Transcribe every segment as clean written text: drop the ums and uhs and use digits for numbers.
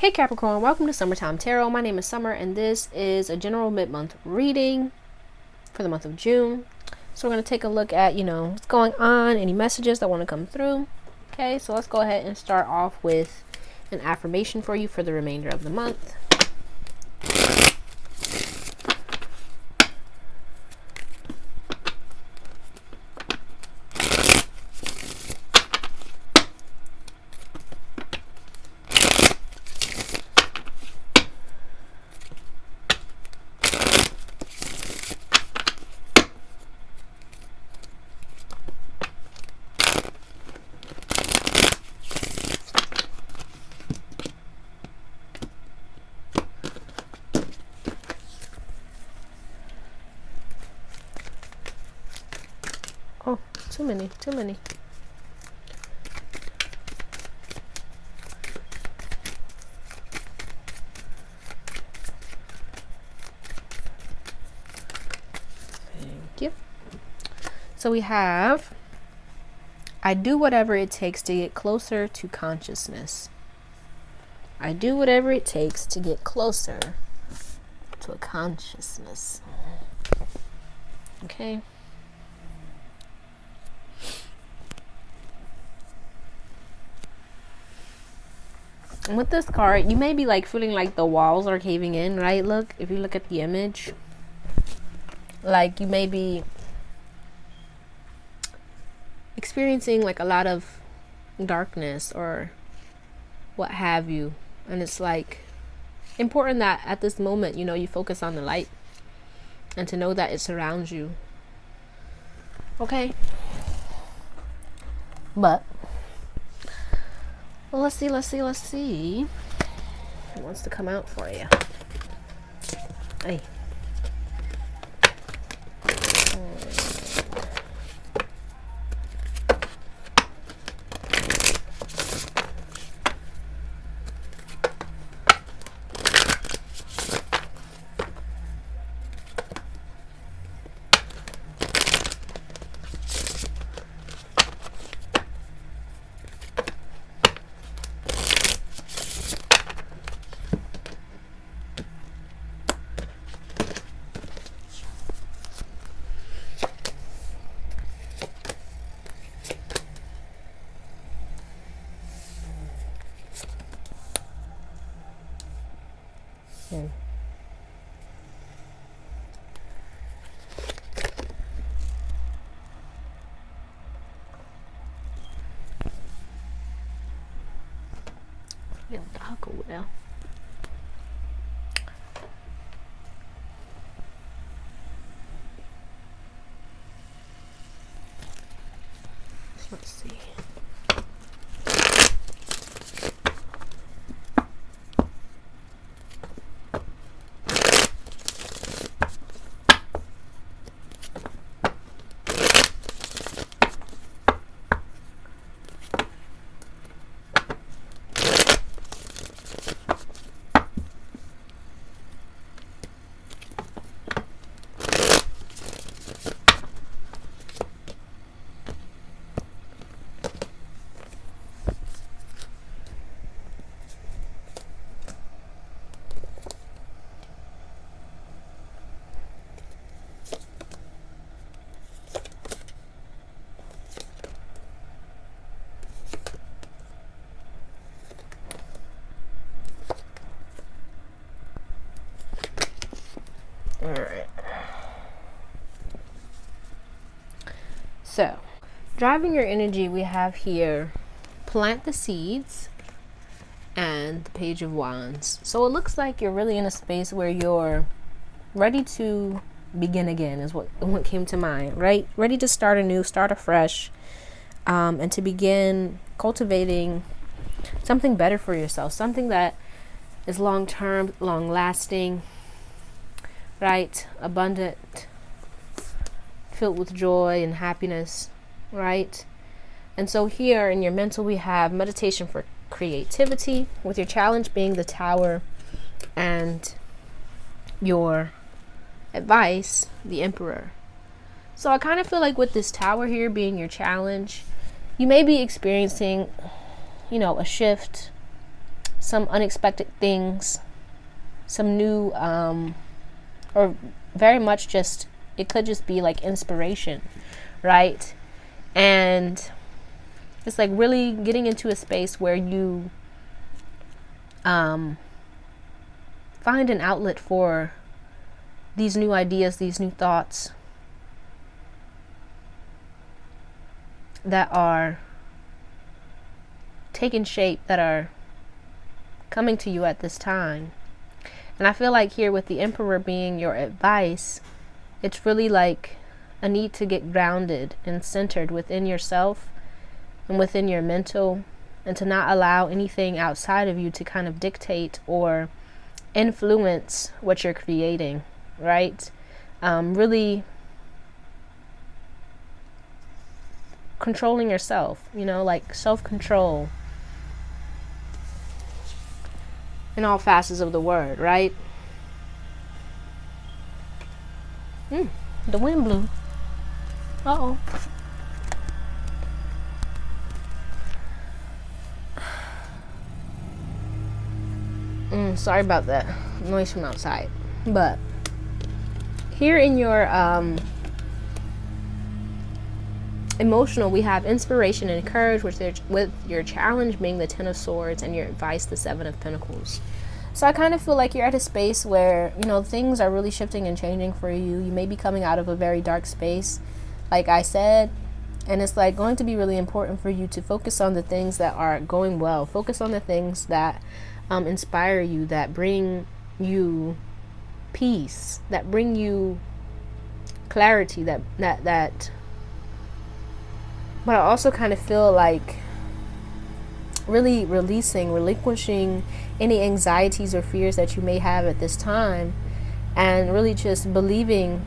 Hey Capricorn, welcome to Summertime Tarot. My name is Summer and this is a general mid-month reading for the month of June. So we're going to take a look at, what's going on, any messages that want to come through. Okay, so let's go ahead and start off with an affirmation for you for the remainder of the month. Oh, too many. Thank you. So we have, I do whatever it takes to get closer to consciousness. I do whatever it takes to get closer to a consciousness. Okay. And with this card, you may be like feeling like the walls are caving in, right? Look, if you look at the image, like you may be experiencing like a lot of darkness or what have you. And it's like important that at this moment, you focus on the light and to know that it surrounds you. Okay. But well, let's see. It wants to come out for you. Hey. Little dog over there. Let's see. All right. So, driving your energy, we have here plant the seeds and the Page of Wands. So it looks like you're really in a space where you're ready to begin again is what came to mind, right? Ready to start anew, start afresh, and to begin cultivating something better for yourself, something that is long-term, long-lasting, right? Abundant, filled with joy and happiness, right? And so here in your mental, we have meditation for creativity, with your challenge being the Tower, and your advice, the Emperor. So I kind of feel like with this Tower here being your challenge, you may be experiencing, a shift some unexpected things, some new, or very much just, it could just be like inspiration, right? And it's like really getting into a space where you find an outlet for these new ideas, these new thoughts that are taking shape, that are coming to you at this time. And I feel like here with the Emperor being your advice, it's really like a need to get grounded and centered within yourself and within your mental, and to not allow anything outside of you to kind of dictate or influence what you're creating, right? Really controlling yourself, like self-control in all facets of the word, right? The wind blew. Uh-oh. Sorry about that noise from outside. But here in your emotional, we have inspiration and courage, with your challenge being the Ten of Swords and your advice the Seven of Pentacles. So I kind of feel like you're at a space where, things are really shifting and changing for you. You may be coming out of a very dark space, like I said, and it's like going to be really important for you to focus on the things that are going well. Focus on the things that inspire you, that bring you peace, that bring you clarity, that but I also kind of feel like really relinquishing any anxieties or fears that you may have at this time, and really just believing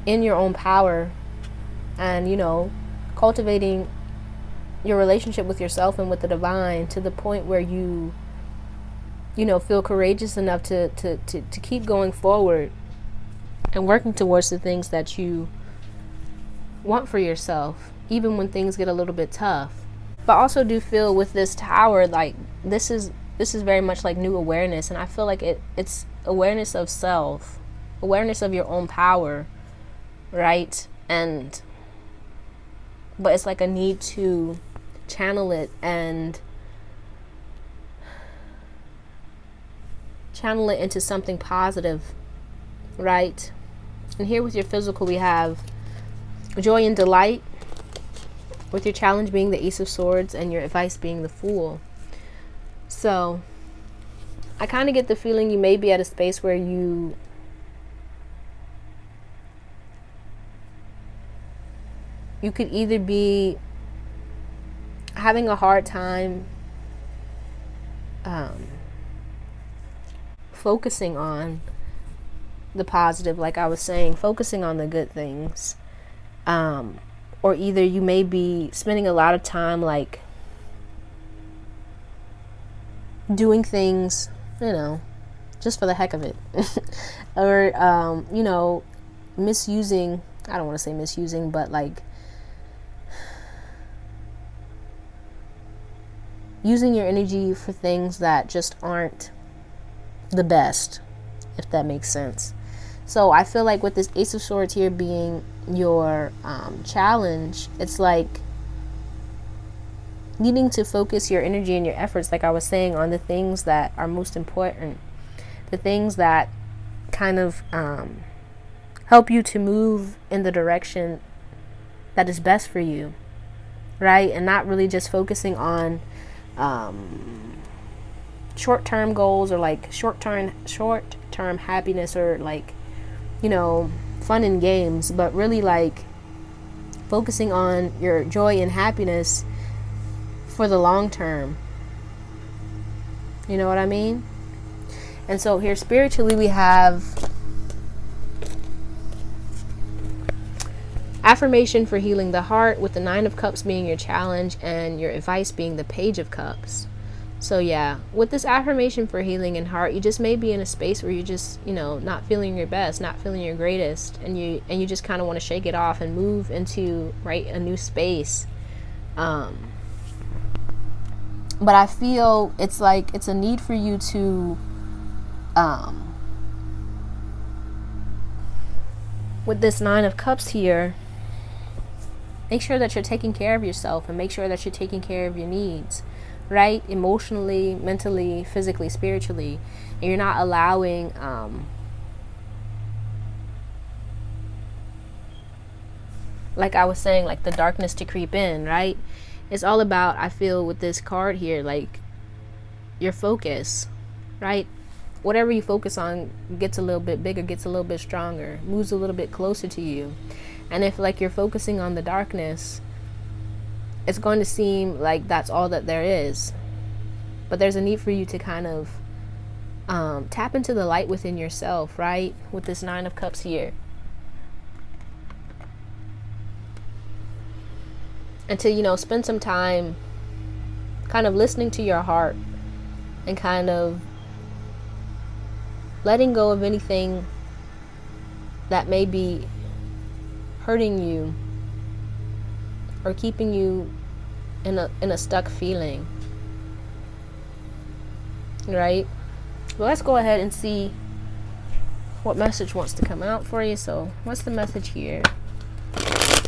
in your own power, and cultivating your relationship with yourself and with the divine to the point where you feel courageous enough to keep going forward and working towards the things that you want for yourself, even when things get a little bit tough. But I also do feel with this Tower, like this is very much like new awareness, and I feel like it's awareness of self, awareness of your own power, right? But it's like a need to channel it into something positive, right? And here with your physical, we have joy and delight, with your challenge being the Ace of Swords and your advice being the Fool. So I kind of get the feeling you may be at a space where you could either be having a hard time focusing on the positive, like I was saying, focusing on the good things, or either you may be spending a lot of time like doing things, just for the heck of it, or misusing, I don't want to say misusing, but like using your energy for things that just aren't the best, if that makes sense. So I feel like with this Ace of Swords here being your challenge, it's like needing to focus your energy and your efforts, like I was saying, on the things that are most important, the things that kind of help you to move in the direction that is best for you, right? And not really just focusing on short-term goals, or like short-term happiness, or like fun and games, but really like focusing on your joy and happiness for the long term. You know what I mean? And so here spiritually, we have affirmation for healing the heart, with the Nine of Cups being your challenge and your advice being the Page of Cups. So yeah, with this affirmation for healing in heart, you just may be in a space where you're just, not feeling your best, not feeling your greatest, and you just kind of want to shake it off and move into, right, a new space. But I feel it's like it's a need for you to with this Nine of Cups here, make sure that you're taking care of yourself and make sure that you're taking care of your needs, right? Emotionally, mentally, physically, spiritually. And you're not allowing like I was saying, like the darkness to creep in, right? It's all about, I feel with this card here, like your focus, right? Whatever you focus on gets a little bit bigger, gets a little bit stronger, moves a little bit closer to you. And if like you're focusing on the darkness, it's going to seem like that's all that there is. But there's a need for you to kind of tap into the light within yourself, right? With this Nine of Cups here. And to, you know, spend some time kind of listening to your heart and kind of letting go of anything that may be hurting you or keeping you in a stuck feeling, right? Well, let's go ahead and see what message wants to come out for you. So what's the message here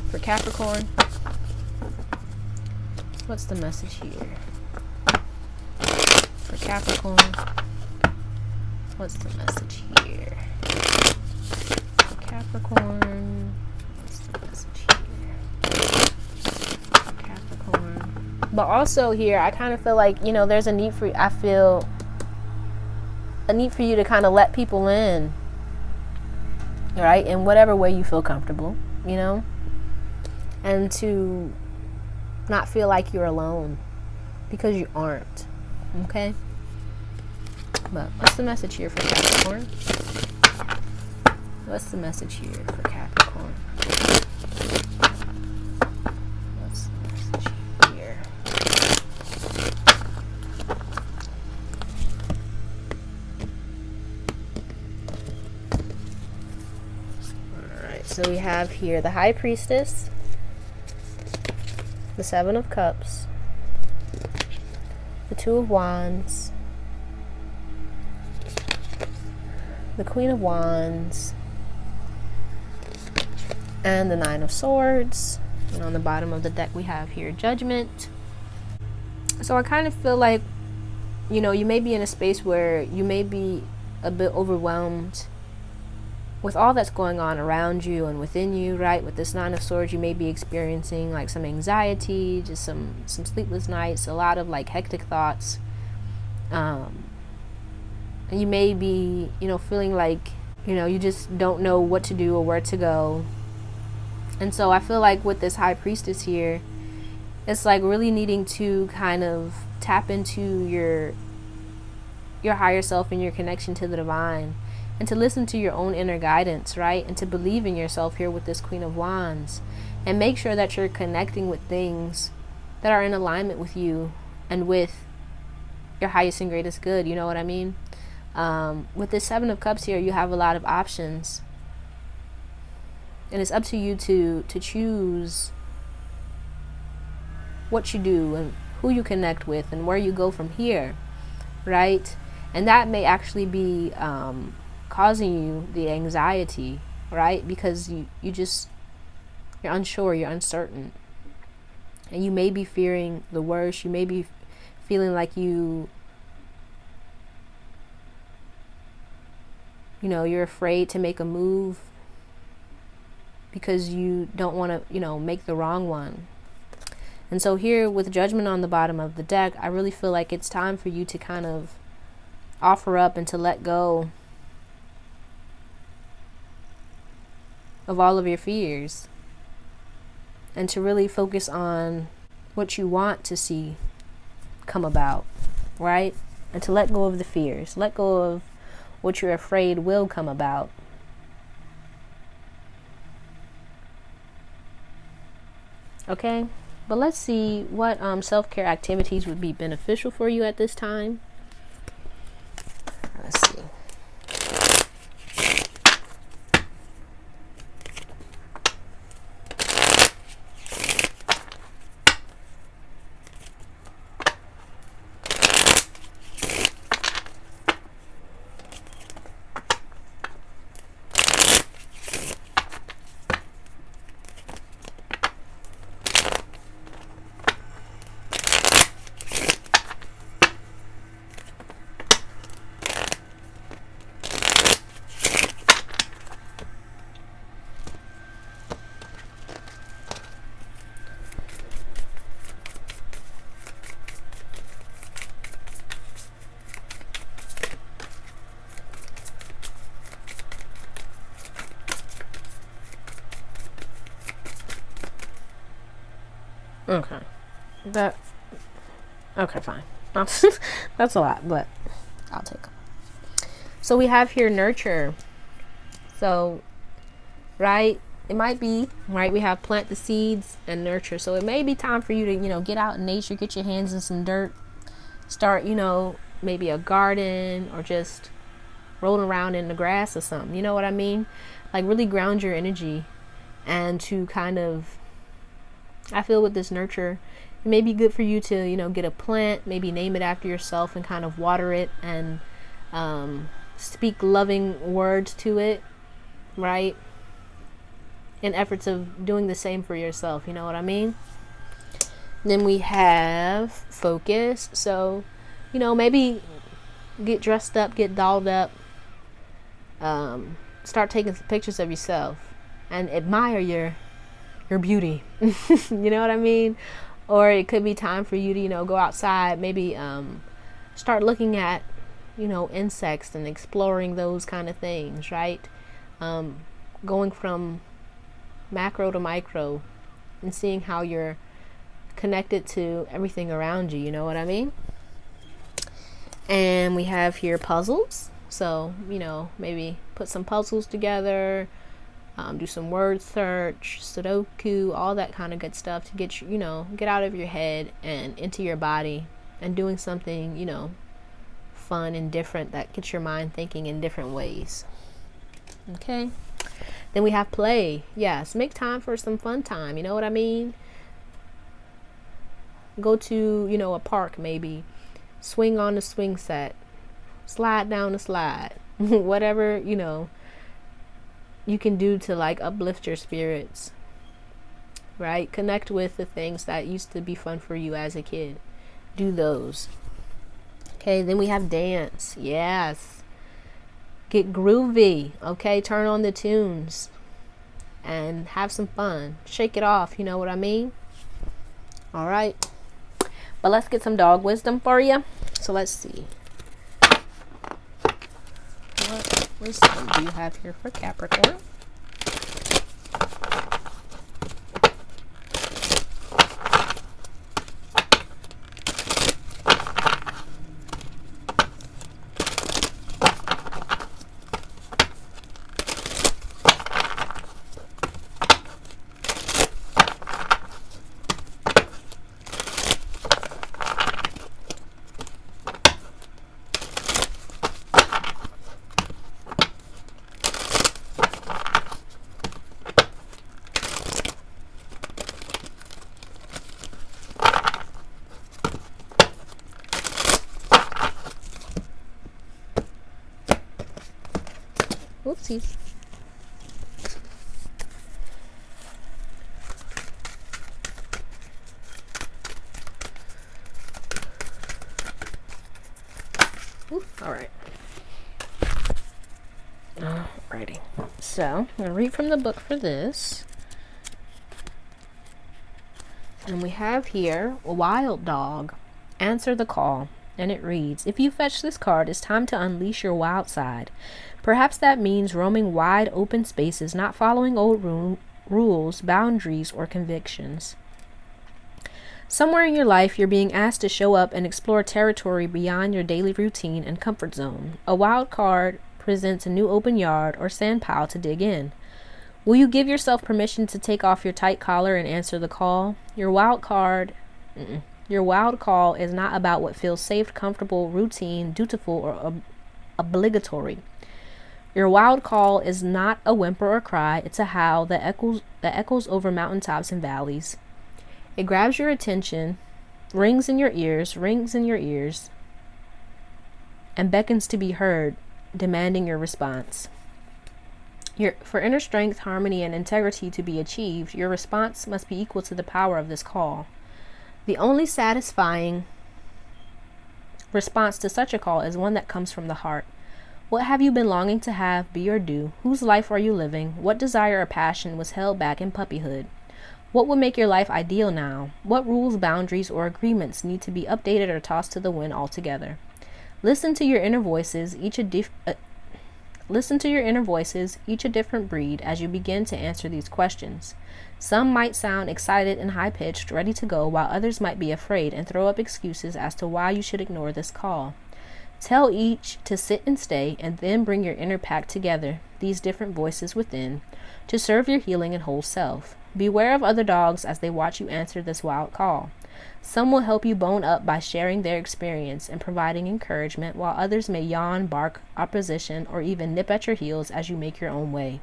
for Capricorn? What's the message here for Capricorn? What's the message here for Capricorn? What's the message here for Capricorn? But also here, I kind of feel like, you know, there's a need for, I feel a need for you to kind of let people in, right? In whatever way you feel comfortable, you know? And to not feel like you're alone, because you aren't, okay? But what's the message here for Capricorn? What's the message here for Capricorn? What's the message here? Alright, so we have here the High Priestess, the Seven of Cups, the Two of Wands, the Queen of Wands, and the Nine of Swords. And on the bottom of the deck we have here Judgment. So I kind of feel like, you know, you may be in a space where you may be a bit overwhelmed with all that's going on around you and within you, right? With this Nine of Swords, you may be experiencing like some anxiety, just some sleepless nights, a lot of like hectic thoughts. And you may be, you know, feeling like, you know, you just don't know what to do or where to go. And so I feel like with this High Priestess here, it's like really needing to kind of tap into your higher self and your connection to the divine, and to listen to your own inner guidance, right? And to believe in yourself here with this Queen of Wands, and make sure that you're connecting with things that are in alignment with you and with your highest and greatest good. You know what I mean? With this Seven of Cups here, you have a lot of options, and it's up to you to choose what you do and who you connect with and where you go from here, right? And that may actually be causing you the anxiety, right? Because you're unsure, you're uncertain, and you may be fearing the worst. You may be feeling like you're afraid to make a move because you don't want to, make the wrong one. And so here with Judgment on the bottom of the deck, I really feel like it's time for you to kind of offer up and to let go of all of your fears, and to really focus on what you want to see come about, right? And to let go of the fears, let go of what you're afraid will come about. Okay, but let's see what self-care activities would be beneficial for you at this time. Let's see. Okay. That. Okay, fine. That's a lot, but I'll take it. So we have here nurture. So, right, it might be, right, we have plant the seeds and nurture. So it may be time for you to, get out in nature, get your hands in some dirt, start, maybe a garden, or just rolling around in the grass or something. You know what I mean? Like, really ground your energy, and to kind of, I feel with this nurture, it may be good for you to, get a plant, maybe name it after yourself, and kind of water it, and speak loving words to it, right? In efforts of doing the same for yourself. You know what I mean? Then we have focus. So, maybe get dressed up, get dolled up, start taking some pictures of yourself and admire your beauty. You know what I mean? Or it could be time for you to, go outside, maybe start looking at, insects and exploring those kind of things, right? Going from macro to micro and seeing how you're connected to everything around you. You know what I mean? And we have here puzzles. So, maybe put some puzzles together, do some word search, Sudoku, all that kind of good stuff to get you, get out of your head and into your body, and doing something, fun and different that gets your mind thinking in different ways. Okay. Then we have play. Yes, make time for some fun time. You know what I mean? Go to, a park maybe. Swing on the swing set. Slide down the slide. Whatever, you can do to like uplift your spirits. Right? Connect with the things that used to be fun for you as a kid. Do those. Okay, then we have dance. Yes. Get groovy, okay? Turn on the tunes and have some fun. Shake it off, you know what I mean? All right. But let's get some dog wisdom for you. So let's see. What wisdom do you have here for Capricorn? Oopsies. All right. Alrighty. So, I'm going to read from the book for this. And we have here, a wild dog. Answer the call. And it reads, if you fetch this card, it's time to unleash your wild side. Perhaps that means roaming wide open spaces, not following old rules, boundaries, or convictions. Somewhere in your life, you're being asked to show up and explore territory beyond your daily routine and comfort zone. A wild card presents a new open yard or sand pile to dig in. Will you give yourself permission to take off your tight collar and answer the call? Your wild call is not about what feels safe, comfortable, routine, dutiful, or obligatory. Your wild call is not a whimper or cry. It's a howl that echoes over mountaintops and valleys. It grabs your attention, rings in your ears, and beckons to be heard, demanding your response. For inner strength, harmony, and integrity to be achieved, your response must be equal to the power of this call. The only satisfying response to such a call is one that comes from the heart. What have you been longing to have, be, or do? Whose life are you living? What desire or passion was held back in puppyhood? What would make your life ideal now? What rules, boundaries, or agreements need to be updated or tossed to the wind altogether? Listen to your inner voices, each a Listen to your inner voices, each a different breed, as you begin to answer these questions. Some might sound excited and high-pitched, ready to go, while others might be afraid and throw up excuses as to why you should ignore this call. Tell each to sit and stay, and then bring your inner pack together, these different voices within, to serve your healing and whole self. Beware of other dogs as they watch you answer this wild call. Some will help you bone up by sharing their experience and providing encouragement, while others may yawn, bark opposition, or even nip at your heels as you make your own way.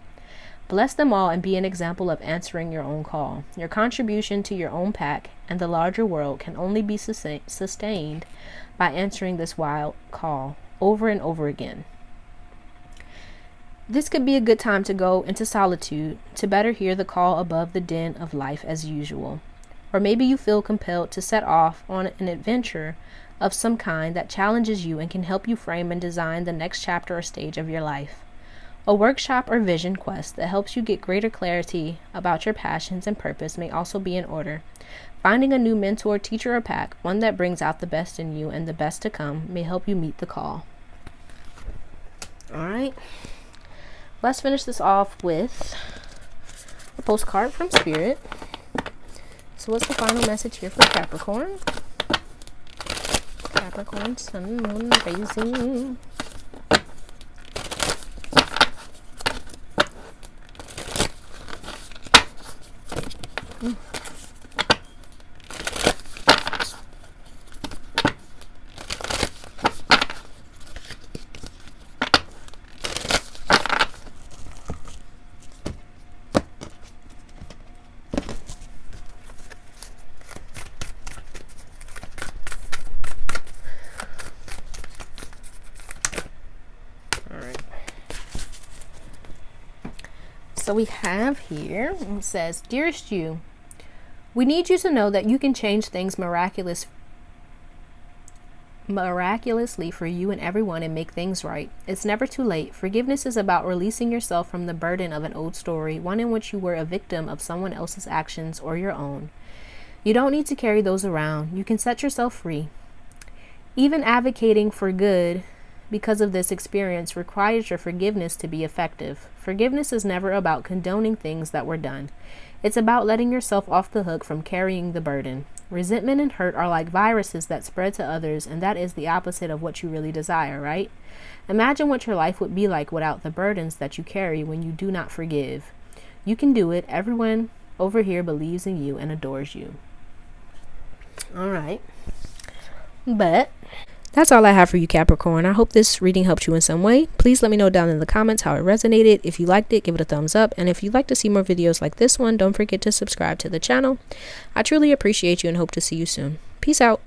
Bless them all and be an example of answering your own call. Your contribution to your own pack and the larger world can only be sustained by answering this wild call over and over again. This could be a good time to go into solitude to better hear the call above the din of life as usual. Or maybe you feel compelled to set off on an adventure of some kind that challenges you and can help you frame and design the next chapter or stage of your life. A workshop or vision quest that helps you get greater clarity about your passions and purpose may also be in order. Finding a new mentor, teacher, or pack, one that brings out the best in you and the best to come, may help you meet the call. All right. Let's finish this off with a postcard from Spirit. So what's the final message here for Capricorn? Capricorn, Sun, Moon, Rising. So we have here, it says, Dearest you, we need you to know that you can change things miraculously for you and everyone and make things right. It's never too late. Forgiveness is about releasing yourself from the burden of an old story, one in which you were a victim of someone else's actions or your own. You don't need to carry those around. You can set yourself free. Even advocating for good because of this experience requires your forgiveness to be effective. Forgiveness is never about condoning things that were done. It's about letting yourself off the hook from carrying the burden. Resentment and hurt are like viruses that spread to others, and that is the opposite of what you really desire, right? Imagine what your life would be like without the burdens that you carry when you do not forgive. You can do it. Everyone over here believes in you and adores you. All right. But that's all I have for you, Capricorn. I hope this reading helped you in some way. Please let me know down in the comments how it resonated. If you liked it, give it a thumbs up. And if you'd like to see more videos like this one, don't forget to subscribe to the channel. I truly appreciate you and hope to see you soon. Peace out.